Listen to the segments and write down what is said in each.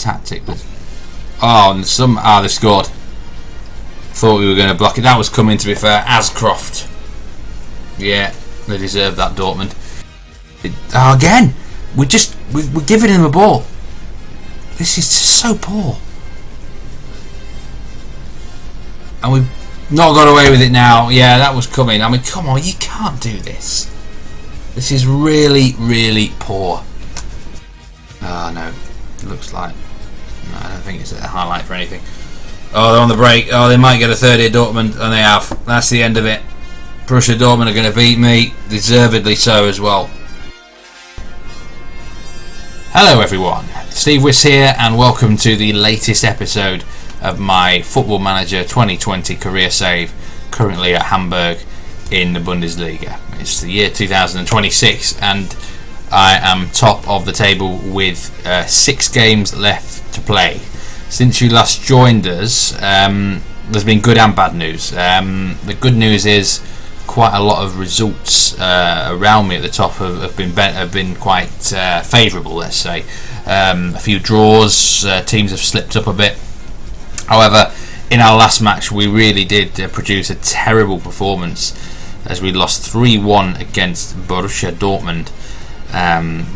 tactic was... and they scored. Thought we were going to block it. That was coming, to be fair. Ascroft. Yeah, they deserved that, Dortmund. Again, we're giving him a ball. This is just so poor. And we've not got away with it now. Yeah, that was coming. I mean, come on, you can't do this. This is really, really poor. Oh, no. It looks like... No, I don't think it's a highlight for anything. Oh, they're on the break. Oh, they might get a third here, Dortmund. And they have. That's the end of it. Borussia Dortmund are going to beat me. Deservedly so as well. Hello, everyone. Steve Wiss here, and welcome to the latest episode of my Football Manager 2020 career save, currently at Hamburg in the Bundesliga. It's the year 2026, and I am top of the table with 6 games left to play. Since you last joined us, there's been good and bad news. The good news is quite a lot of results around me at the top have been quite favourable, let's say. A few draws, teams have slipped up a bit. However, in our last match we really did produce a terrible performance as we lost 3-1 against Borussia Dortmund.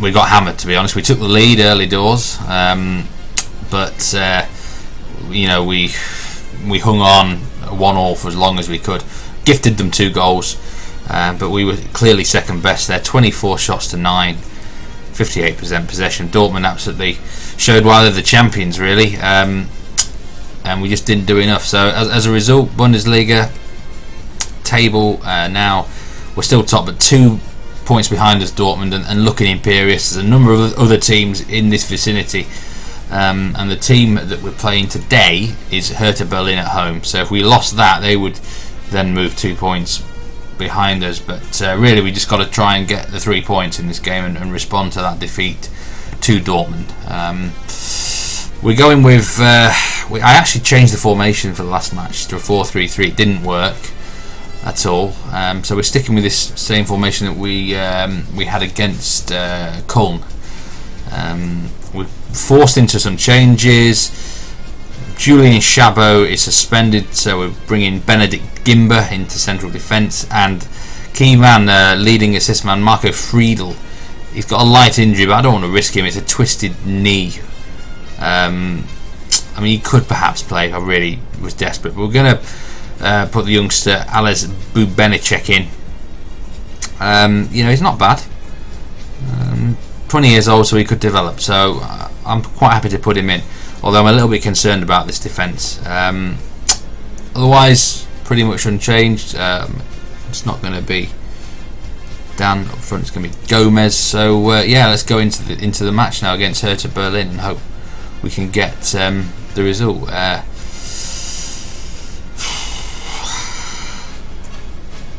We got hammered, to be honest. We took the lead early doors, but we hung on 1-1 for as long as we could. Gifted them 2 goals, but we were clearly second best there. 24 shots to 9, 58% possession. Dortmund absolutely showed why they're the champions, really, and we just didn't do enough. So as a result, Bundesliga table now we're still top, but 2 points behind us, Dortmund, and looking imperious. There's a number of other teams in this vicinity, and the team that we're playing today is Hertha Berlin at home. So if we lost that, they would then move 2 points behind us. But really, we just got to try and get the 3 points in this game and respond to that defeat to Dortmund. We're going with... I actually changed the formation for the last match to a 4-3-3. It didn't work at all. So we're sticking with this same formation that we had against Köln. We're forced into some changes. Julian Chabot is suspended, so we're bringing Benedikt Gimber into central defence, and key man, leading assist man Marco Friedl. He's got a light injury, but I don't want to risk him. It's a twisted knee. I mean, he could perhaps play if I really was desperate, but we're going to put the youngster Ales Bubenicek in. He's not bad. 20 years old, so he could develop. So I'm quite happy to put him in. Although I'm a little bit concerned about this defence. Otherwise, pretty much unchanged. It's not going to be Dan up front. It's going to be Gomez. So let's go into the match now against Hertha Berlin and hope we can get the result. Let's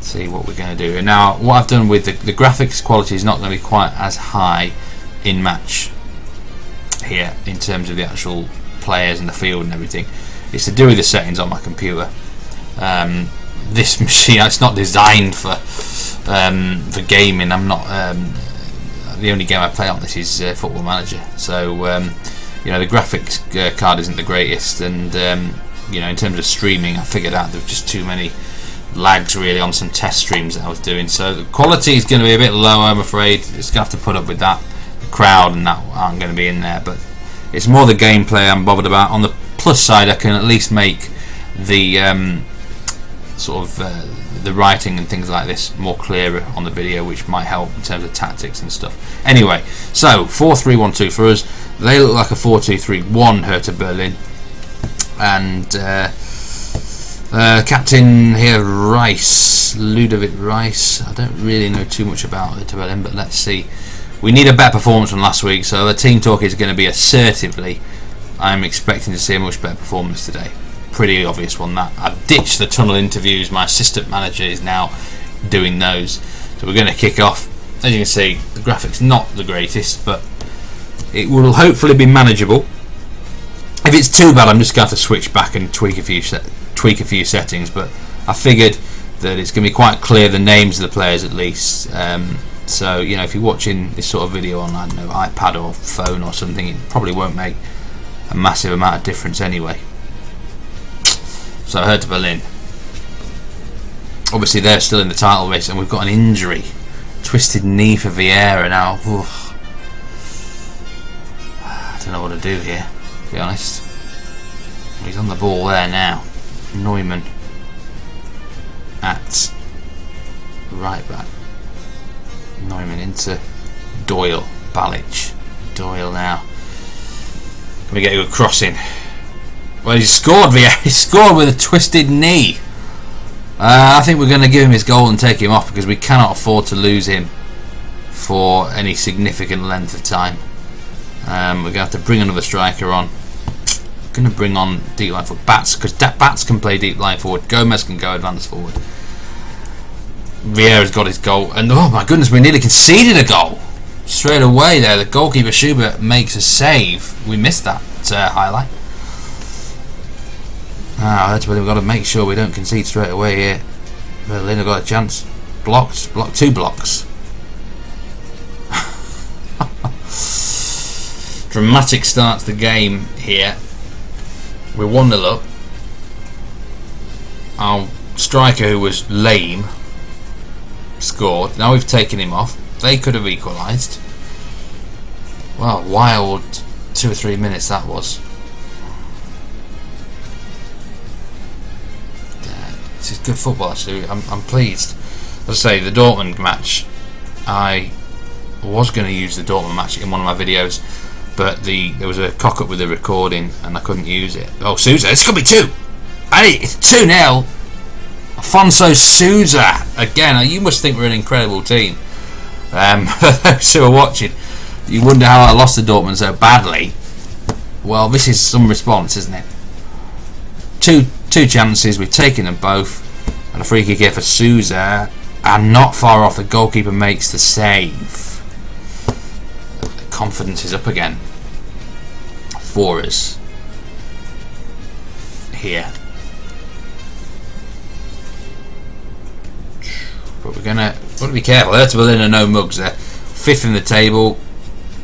see what we're going to do. Now, what I've done with the graphics quality is not going to be quite as high in match here in terms of the actual players and the field and everything. It's to do with the settings on my computer. This machine, it's not designed for gaming. I'm not the only game I play on this is Football Manager, so the graphics card isn't the greatest, and in terms of streaming, I figured out there was just too many lags really on some test streams that I was doing, so the quality is going to be a bit low, I'm afraid. It's going to have to put up with that. Crowd and that aren't going to be in there, but it's more the gameplay I'm bothered about. On the plus side, I can at least make the the writing and things like this more clearer on the video, which might help in terms of tactics and stuff. Anyway, so 4-3-1-2 for us. They look like a 4-2-3-1 Hertha Berlin, and captain here Ludovic Rice. I don't really know too much about Hertha Berlin, but let's see. We need a better performance from last week, so the team talk is going to be assertively. I'm expecting to see a much better performance today. Pretty obvious one that. I've ditched the tunnel interviews. My assistant manager is now doing those. So we're going to kick off. As you can see, the graphics not the greatest, but it will hopefully be manageable. If it's too bad, I'm just going to have to switch back and tweak a few settings. But I figured that it's going to be quite clear the names of the players at least. So if you're watching this sort of video on, I don't know, iPad or phone or something, it probably won't make a massive amount of difference anyway. So Hertha Berlin, obviously they're still in the title race, and we've got an injury, twisted knee for Vieira now. Oof. I don't know what to do here, to be honest. He's on the ball there now. Neumann at right back. Neumann into Doyle. Balic. Doyle now. Can we get a good crossing? Well, he scored. He scored with a twisted knee. I think we're going to give him his goal and take him off, because we cannot afford to lose him for any significant length of time. We're going to have to bring another striker on. We're going to bring on deep line forward Bats, because Bats can play deep line forward. Gomez can go advance forward. Vieira's got his goal, and oh my goodness, we nearly conceded a goal straight away there. The goalkeeper Schubert makes a save. We missed that highlight. That's where we've got to make sure we don't concede straight away here. Berlin have got a chance. Blocked. Two blocks. Dramatic start to the game here. We're 1-0 up. Our striker, who was lame, scored. Now we've taken him off. They could have equalised. Well, wild 2 or 3 minutes that was. This is good football, actually. I'm pleased. As I say, the Dortmund match, I was going to use the Dortmund match in one of my videos, but there was a cock up with the recording and I couldn't use it. Oh, Sousa, it's going to be 2. Hey, it's 2-0. Afonso Sousa again. You must think we're an incredible team. For those who are watching, you wonder how I lost to Dortmund so badly. Well, this is some response, isn't it? Two chances, we've taken them both, and a free kick here for Sousa, and not far off. The goalkeeper makes the save. The confidence is up again for us here. But we're gonna be careful. Hertha Berlin are no mugs. They're 5th in the table.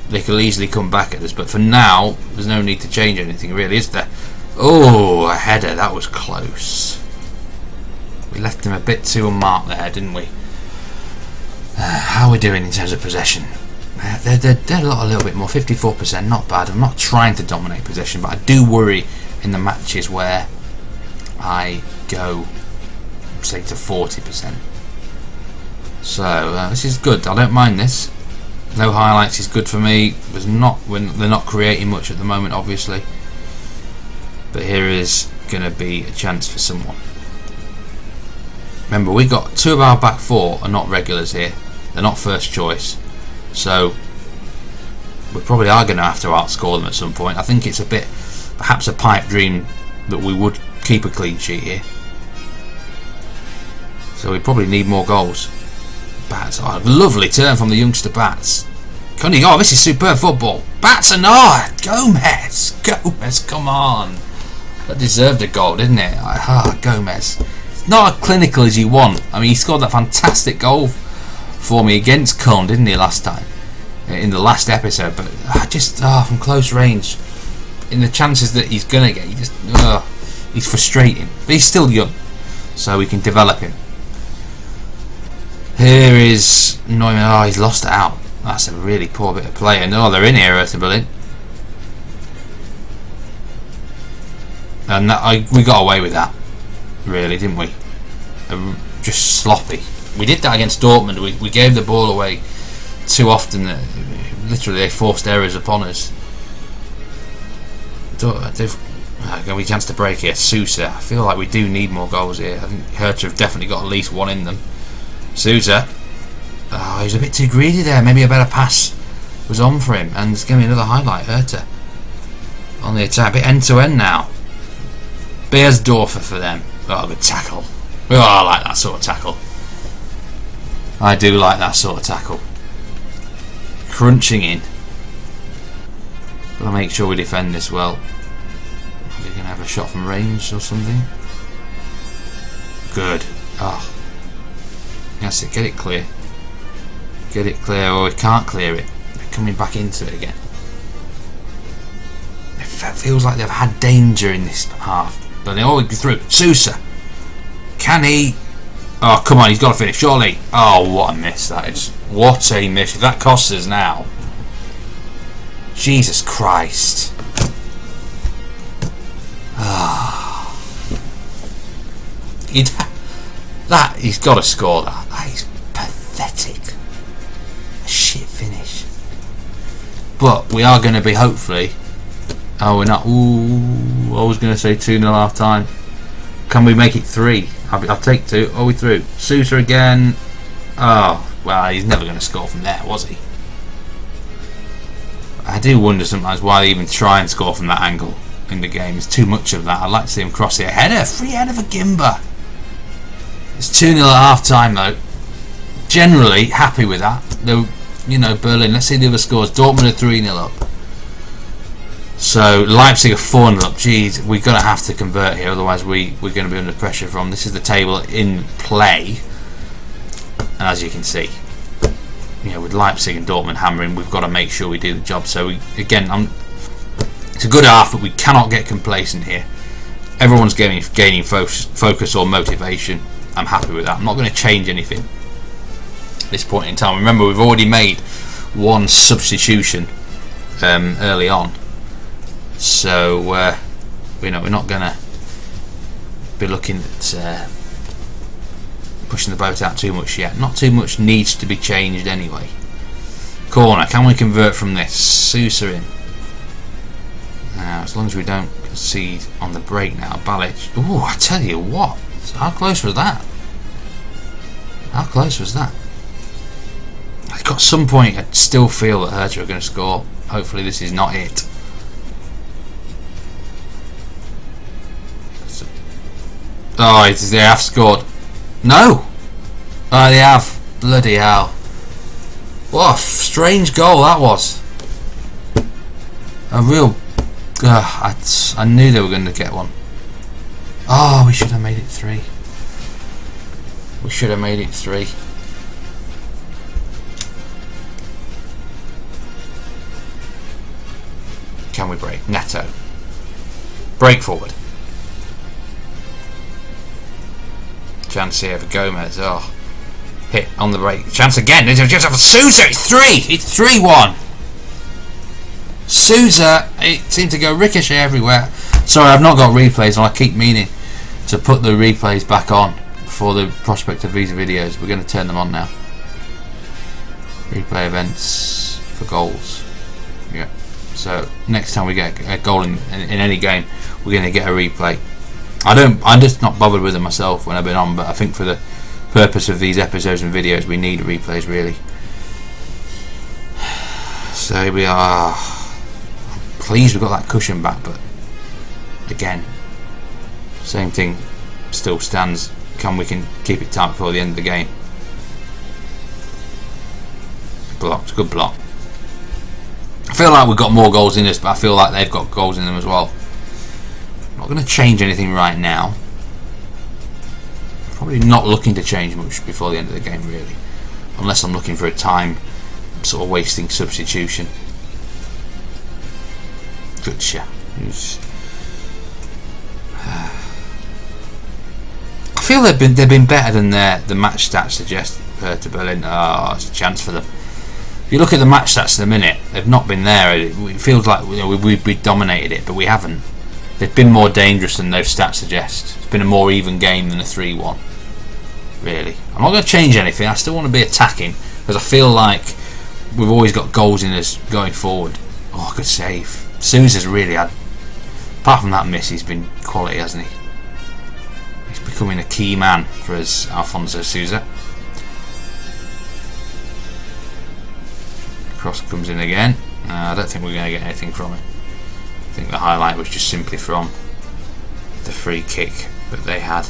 They could easily come back at us, but for now there's no need to change anything, really, is there? Oh, a header. That was close. We left him a bit too unmarked there, didn't we? How are we doing in terms of possession? They're a little bit more. 54%, not bad. I'm not trying to dominate possession, but I do worry in the matches where I go, say, to 40%. So this is good. I don't mind this. No highlights is good for me. They're not creating much at the moment, obviously. But here is going to be a chance for someone. Remember, we got 2 of our back 4 are not regulars here. They're not first choice. So we probably are going to have to outscore them at some point. I think it's perhaps a pipe dream that we would keep a clean sheet here. So we probably need more goals. Bats, oh, lovely turn from the youngster Bats. Oh, this is superb football. Bats and Gomez, come on. That deserved a goal, didn't it? Gomez. It's not as clinical as you want. I mean, he scored that fantastic goal for me against Köln, didn't he, last time? In the last episode. But just from close range, in the chances that he's going to get, he's frustrating. But he's still young, so we can develop him. Here is Neumann. Oh, he's lost it out. That's a really poor bit of play. And they're in here, Hertha Berlin. And we got away with that, really, didn't we? Just sloppy. We did that against Dortmund. We gave the ball away too often. Literally, they forced errors upon us. They've got a chance to break here. Sousa. I feel like we do need more goals here. I think Hertha have definitely got at least one in them. Sousa. Oh, he was a bit too greedy there. Maybe a better pass was on for him. And it's going to be another highlight. Hertha on the attack. A bit end-to-end now. Beersdorfer for them. Oh, good tackle. Oh, I like that sort of tackle. I do like that sort of tackle. Crunching in. Gotta make sure we defend this well. Are we going to have a shot from range or something? Good. Oh. That's it. Get it clear. Get it clear. Or we can't clear it. They're coming back into it again. feels like they've had danger in this half. But they always get through. Sousa. Can he? Oh, come on, he's got to finish, surely. Oh, what a miss that is. What a miss. If that costs us now. Jesus Christ. Ah. He's got to score that. That is pathetic. A shit finish. But we are going to be, hopefully. Oh, we're not. Ooh, I was going to say 2-0 half time. Can we make it 3? I'll take 2. Are we through? Sousa again. Oh, well, he's never going to score from there, was he? I do wonder sometimes why they even try and score from that angle in the game. There's too much of that. I'd like to see him cross it. Header, free header for Gimba. It's 2-0 at half time though. Generally happy with that. Though, you know, Berlin. Let's see the other scores. Dortmund are 3-0 up. So Leipzig are 4-0 up. Jeez, we're going to have to convert here, otherwise we're going to be under pressure from. This is the table in play, and as you can see, you know, with Leipzig and Dortmund hammering, we've got to make sure we do the job. So it's a good half, but we cannot get complacent here. Everyone's gaining focus or motivation. I'm happy with that. I'm not going to change anything at this point in time. Remember, we've already made one substitution early on. So, you know, we're not going to be looking at pushing the boat out too much yet. Not too much needs to be changed anyway. Corner, can we convert from this? Sousa in. Now, as long as we don't concede on the break now. Balic. Ooh, I tell you what. How close was that? How close was that? At some point, I still feel that Hertha are going to score. Hopefully this is not it. Oh, they have scored. No! Oh, they have. Bloody hell. What a strange goal that was. A real... I knew they were going to get one. Oh, we should have made it 3. We should have made it 3. Can we break? Neto. Break forward. Chance here for Gomez. Oh, hit on the break. Chance again. There's a chance for Sousa. It's 3. It's 3-1. Sousa. It seemed to go ricochet everywhere. Sorry, I've not got replays, and I keep meaning to put the replays back on for the prospect of these videos. We're going to turn them on now. Replay events for goals. Yeah. So next time we get a goal in any game, we're going to get a replay. I'm just not bothered with them myself when I've been on, but I think for the purpose of these episodes and videos, we need replays really. So here we are. I'm pleased we got that cushion back, but again, same thing still stands. We can keep it tight before the end of the game. Blocked, good block. I feel like we've got more goals in us, but I feel like they've got goals in them as well. I'm not going to change anything right now. Probably not looking to change much before the end of the game really, unless I'm looking for a time sort of wasting substitution. Good shot. I feel they've been better than the match stats suggest. Hertha Berlin. Oh, it's a chance for them. If you look at the match stats in a minute, they've not been there. It feels like, you know, we dominated it, but we haven't. They've been more dangerous than those stats suggest. It's been a more even game than a 3-1. Really. I'm not going to change anything. I still want to be attacking because I feel like we've always got goals in us going forward. Oh, good save. Sousa's really had... Apart from that miss, he's been quality, hasn't he? He's becoming a key man for us, Alfonso Sousa. Cross comes in again. I don't think we're going to get anything from it. I think the highlight was just simply from the free kick that they had.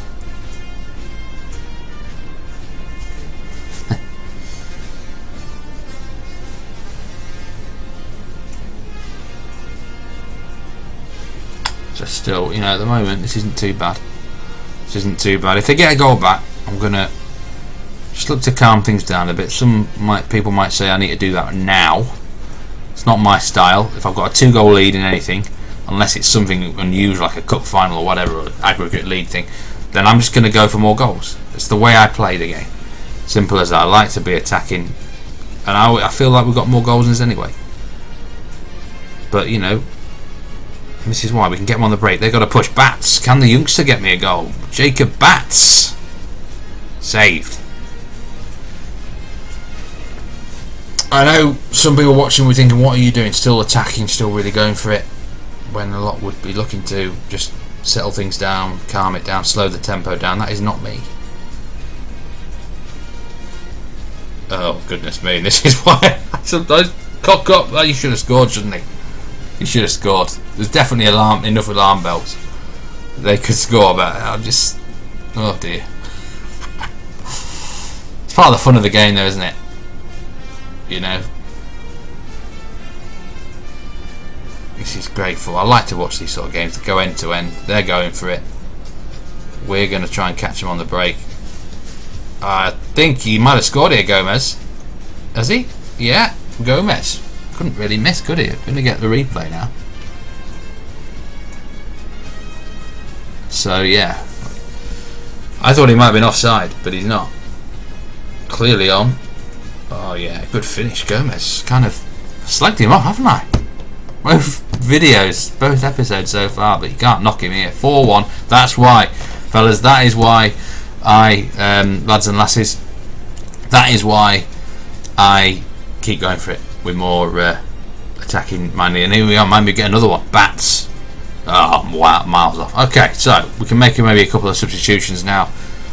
So still, you know, at the moment this isn't too bad. This isn't too bad. If they get a goal back, I'm gonna just look to calm things down a bit. People might say I need to do that now. It's not my style. If I've got a 2-goal lead in anything, unless it's something unusual like a cup final or whatever, or aggregate league thing, then I'm just going to go for more goals. It's the way I play the game. Simple as that. I like to be attacking, and I feel like we've got more goals than us anyway. But you know, this is why we can get them on the break. They've got to push. Bats, can the youngster get me a goal? Jacob Bats, saved. I know some people watching were thinking, what are you doing? Still attacking, still really going for it, when a lot would be looking to just settle things down, calm it down, slow the tempo down. That is not me. Oh goodness me, this is why I sometimes cock up. Oh, you should have scored, shouldn't he? You should have scored. There's definitely enough alarm bells. They could score, but I'm just... oh dear. It's part of the fun of the game though, isn't it? You know, this is grateful. I like to watch these sort of games that go end to end. They're going for it. We're going to try and catch them on the break. I think he might have scored here, Gomez. Has he? Yeah, Gomez. Couldn't really miss, could he? Going to get the replay now. So yeah, I thought he might have been offside, but he's not. Clearly on. Oh yeah, good finish, Gomez. Kind of slagged him off, haven't I? Both videos, both episodes so far, but you can't knock him here. 4-1. That's why, fellas. That is why lads and lasses. That is why I keep going for it with more attacking minded. And here we are. Mind me, get another one. Bats. Oh, wow, miles off. Okay, so we can make maybe a couple of substitutions now.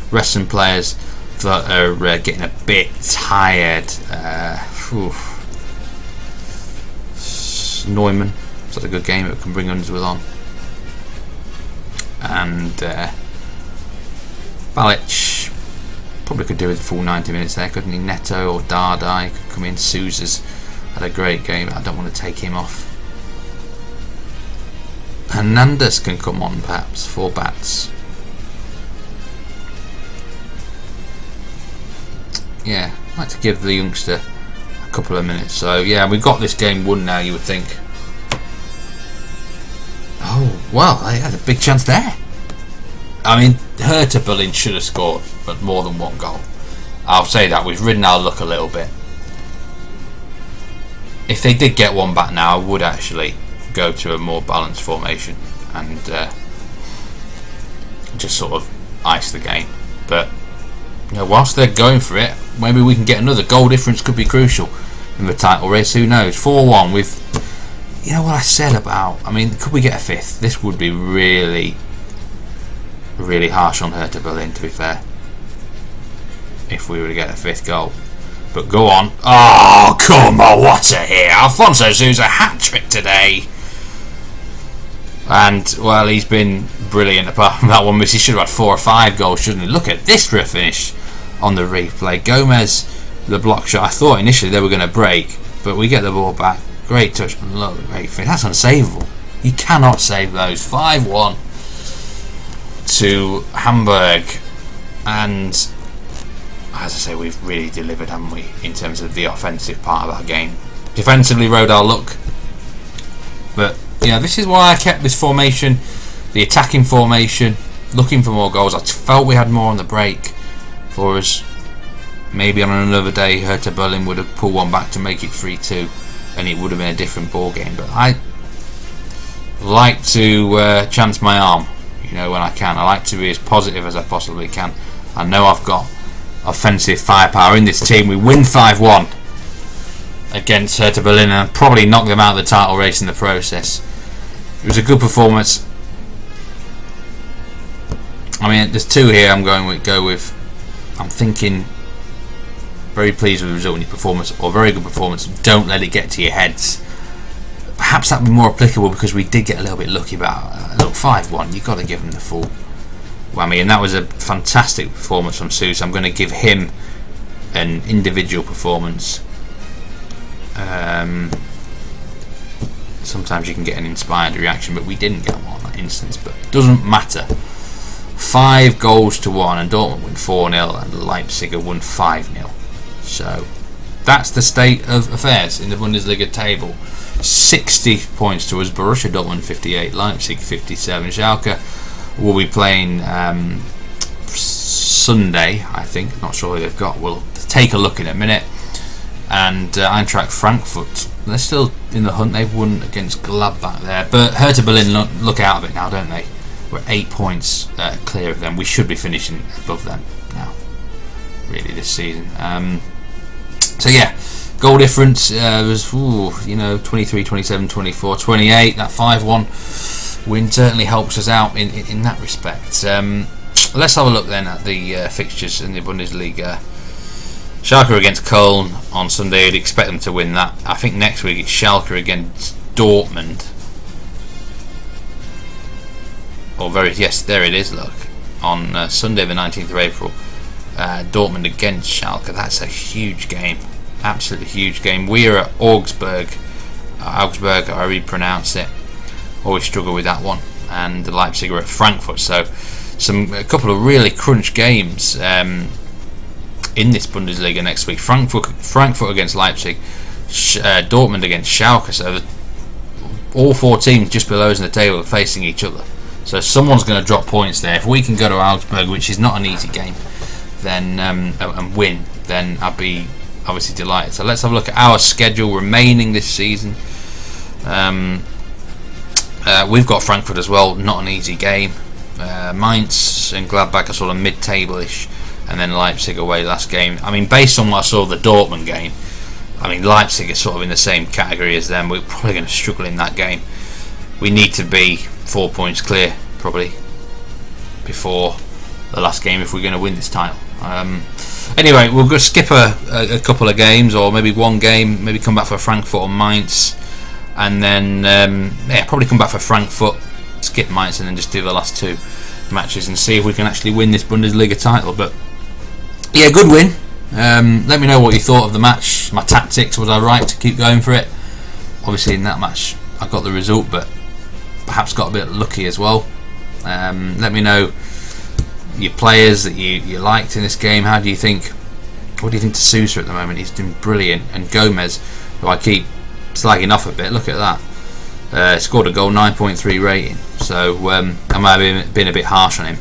Rest some players that are getting a bit tired. Neumann, is that a good game? It can bring Unsworth on. And Balic probably could do with the full 90 minutes there, couldn't he? Neto or Dardai could come in. Sousa's had a great game. I don't want to take him off. Hernandez can come on perhaps for Bats. Yeah, I'd like to give the youngster a couple of minutes. So yeah, we've got this game won now, you would think. Oh, well, they had a big chance there. I mean, Hertha Berlin should have scored but more than one goal. I'll say that. We've ridden our luck a little bit. If they did get one back now, I would actually go to a more balanced formation and just sort of ice the game. But you know, whilst they're going for it, maybe we can get another goal difference. Could be crucial in the title race. Who knows? 4-1 with, you know what I said about, I mean, could we get a fifth? This would be really, really harsh on Hertha Berlin, to be fair, if we were to get a fifth goal. But go on. Oh, come on, what's it here? Alfonso Sousa hat-trick today. And, well, he's been brilliant apart from that one miss. He should have had 4 or 5 goals, shouldn't he? Look at this for a finish on the replay. Gomez, the block shot. I thought initially they were going to break, but we get the ball back. Great touch. Look, great finish. That's unsavable. You cannot save those. 5-1 to Hamburg. And as I say, we've really delivered, haven't we, in terms of the offensive part of our game. Defensively rode our luck. But yeah, this is why I kept this formation, the attacking formation, looking for more goals. I felt we had more on the break for us. Maybe on another day Hertha Berlin would have pulled one back to make it 3-2 and it would have been a different ball game. But I like to chance my arm, you know, when I can. I like to be as positive as I possibly can. I know I've got offensive firepower in this team. We win 5-1 against Hertha Berlin and probably knock them out of the title race in the process. It was a good performance. I mean, there's 2 here I'm going with. I'm thinking very pleased with the result in your performance, or very good performance. Don't let it get to your heads. Perhaps that would be more applicable because we did get a little bit lucky about look, 5-1. You've got to give them the full whammy, and that was a fantastic performance from Sousa. I'm going to give him an individual performance. Sometimes you can get an inspired reaction, but we didn't get one in that instance. But it doesn't matter. 5-1, and Dortmund won 4-0, and Leipzig won 5-0. So that's the state of affairs in the Bundesliga table. 60 points to us. Borussia Dortmund 58, Leipzig 57. Schalke will be playing Sunday, I think. Not sure who they've got. We'll take a look in a minute. And Eintracht Frankfurt, they're still in the hunt. They've won against Gladbach there, but Hertha Berlin look out of it now, don't they? We're 8 points clear of them. We should be finishing above them now, really, this season. So yeah, goal difference was 23, 27, 24, 28. That 5-1 win certainly helps us out in that respect. Let's have a look then at the fixtures in the Bundesliga. Schalke against Köln on Sunday. You'd expect them to win that. I think next week it's Schalke against Dortmund. Yes, there it is. Look, on Sunday the 19th of April, Dortmund against Schalke. That's a huge game, absolutely huge game. We are at Augsburg. Augsburg, I really pronounce it. Always struggle with that one. And the Leipzig are at Frankfurt. So a couple of really crunch games in this Bundesliga next week. Frankfurt against Leipzig, Dortmund against Schalke. So all four teams just below us in the table are facing each other. So someone's going to drop points there. If we can go to Augsburg, which is not an easy game, then and win, then I'd be obviously delighted. So let's have a look at our schedule remaining this season. We've got Frankfurt as well, not an easy game. Mainz and Gladbach are sort of mid-table-ish, and then Leipzig away last game. I mean, based on what I saw of the Dortmund game, I mean, Leipzig is sort of in the same category as them. We're probably going to struggle in that game. We need to be 4 points clear, probably, before the last game if we're going to win this title. Anyway, we'll go skip a couple of games, or maybe one game, maybe come back for Frankfurt or Mainz, and then probably come back for Frankfurt, skip Mainz, and then just do the last two matches and see if we can actually win this Bundesliga title. But yeah, good win. Let me know what you thought of the match. My tactics, was I right to keep going for it? Obviously in that match I got the result, but perhaps got a bit lucky as well. Let me know your players that you liked in this game. What do you think to Sousa at the moment? He's doing brilliant. And Gomez, who I keep slagging off a bit, look at that. Scored a goal, 9.3 rating. So I might have been a bit harsh on him.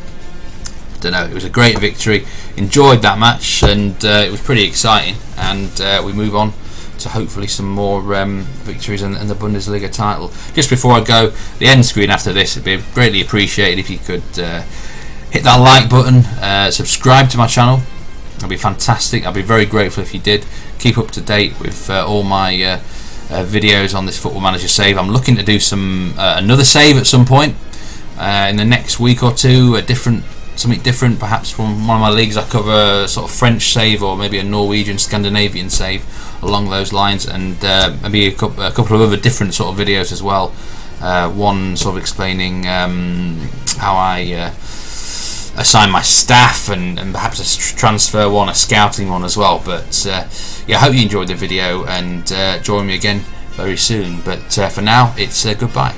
Don't know. It was a great victory. Enjoyed that match, and it was pretty exciting. And we move on to hopefully some more victories and the Bundesliga title. Just before I go, the end screen after this, it'd be greatly appreciated if you could hit that like button, subscribe to my channel. That'd be fantastic. I'd be very grateful if you did. Keep up to date with all my videos on this Football Manager save. I'm looking to do some another save at some point in the next week or two, something different, perhaps from one of my leagues I cover, sort of French save, or maybe a Norwegian, Scandinavian save along those lines, and maybe a couple of other different sort of videos as well. One sort of explaining how I assign my staff, and perhaps a transfer one, a scouting one as well. But yeah, I hope you enjoyed the video, and join me again very soon. But for now, it's goodbye.